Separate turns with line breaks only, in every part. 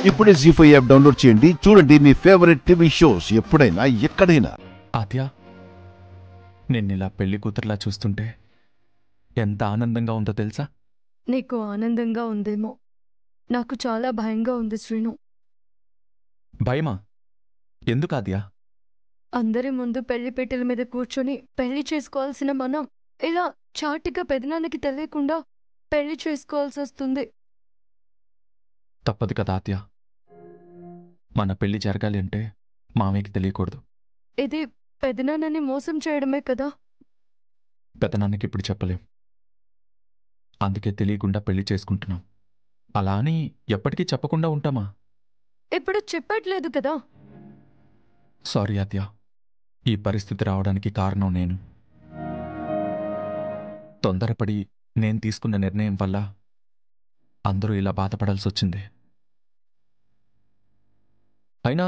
ఇప్పుడే జీ5 app download చేయండి. చూడండి మీ ఫేవరెట్ టీవీ షోస్ ఎప్పుడైనా ఎక్కడైనా.
ఆద్య, నిన్నిలా పెళ్లి కూతురులా చూస్తుంటే ఎంత ఆనందంగా ఉందో తెలుసా?
నీకు ఆనందంగా ఉందేమో, నాకు చాలా భయంగా ఉంది శ్రీను.
భయమా? ఎందుకు ఆద్య?
అందరి ముందు పెళ్లి పెట్టెల మీద కూర్చొని పెళ్లి చేసుకోవాల్సిన మనం ఇలా చాటుగా పెదనాన్నకి తెలియకుండా పెళ్లి చేసుకోవాల్సి వస్తుంది.
తప్పదు కదా ఆద్య, మన పెళ్లి జరగాలి అంటే మామయ్యకి తెలియకూడదు.
ఇది పెదనాన్నని మోసం చేయడమే కదా.
పెదనాన్నకి ఇప్పుడు చెప్పలేం, అందుకే తెలియకుండా పెళ్లి చేసుకుంటున్నాం. అలా అని ఎప్పటికీ చెప్పకుండా ఉంటామా?
ఇప్పుడు చెప్పట్లేదు కదా.
సారీ ఆద్య, ఈ పరిస్థితి రావడానికి కారణం నేను. తొందరపడి నేను తీసుకున్న నిర్ణయం వల్ల అందరూ ఇలా బాధపడాల్సి వచ్చింది. అయినా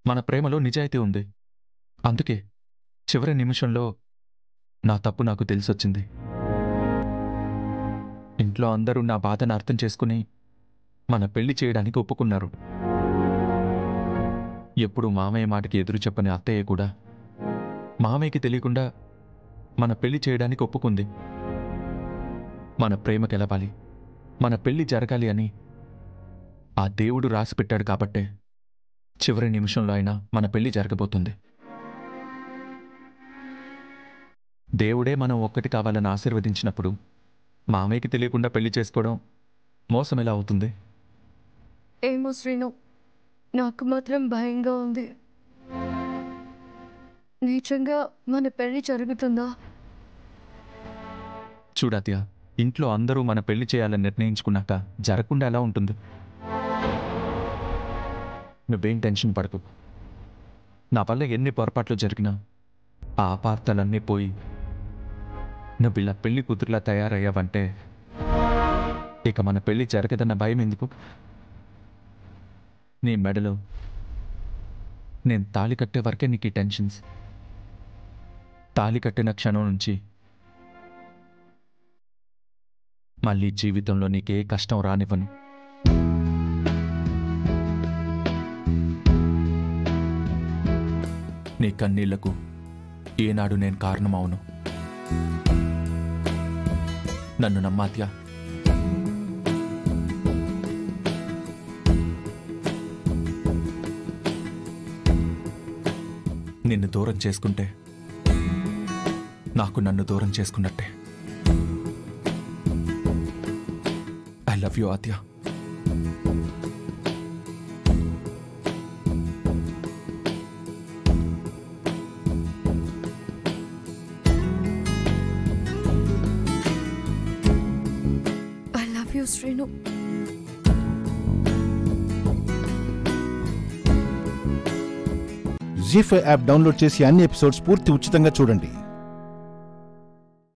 మన ప్రేమలో నిజాయితీ ఉంది, అందుకే చివరి నిమిషంలో నా తప్పు నాకు తెలిసొచ్చింది. ఇంట్లో అందరూ నా బాధను అర్థం చేసుకుని మన పెళ్లి చేయడానికి ఒప్పుకున్నారు. ఎప్పుడు మామయ్య మాటకి ఎదురు చెప్పని అత్తయ్య కూడా మామయ్యకి తెలియకుండా మన పెళ్లి చేయడానికి ఒప్పుకుంది. మన ప్రేమ గెలవాలి, మన పెళ్లి జరగాలి అని ఆ దేవుడు రాసిపెట్టాడు కాబట్టే చివరి నిమిషంలో అయినా మన పెళ్లి జరగబోతుంది. దేవుడే మనం ఒక్కటి కావాలని ఆశీర్వదించినప్పుడు మామయ్యకి తెలియకుండా పెళ్లి చేసుకోవడం మోసం ఎలా అవుతుంది?
ఏమో శ్రీను, నాకు మాత్రం భయంగా ఉంది. నిజంగా మన పెళ్లి జరుగుతుందా?
చూడాత్య, ఇంట్లో అందరూ మన పెళ్లి చేయాలని నిర్ణయించుకున్నాక జరగకుండా ఎలా ఉంటుంది? నువ్వేం టెన్షన్ పడకు. నా వల్ల ఎన్ని పొరపాట్లు జరిగినా ఆ అపార్థాలన్నీ పోయి నువ్వు ఇలా పెళ్లి కూతురులా తయారయ్యావంటే ఇక మన పెళ్లి జరగదన్న భయం ఎందుకు? నీ మెడలో నేను తాళి కట్టే వరకే నీకు ఈ టెన్షన్స్. తాళి కట్టిన క్షణం నుంచి మళ్ళీ జీవితంలో నీకే కష్టం రానివ్వను. నీ కన్నీళ్లకు ఏనాడు నేను కారణమవును. నన్ను నమ్మాత్యా. నిన్ను దూరం చేసుకుంటే నాకు నన్ను దూరం చేసుకున్నట్టే. I love you Aadya.
I love you Srinu.
Zee five app download చేసి అన్ని ఎపిసోడ్స్ పూర్తి ఉచితంగా చూడండి.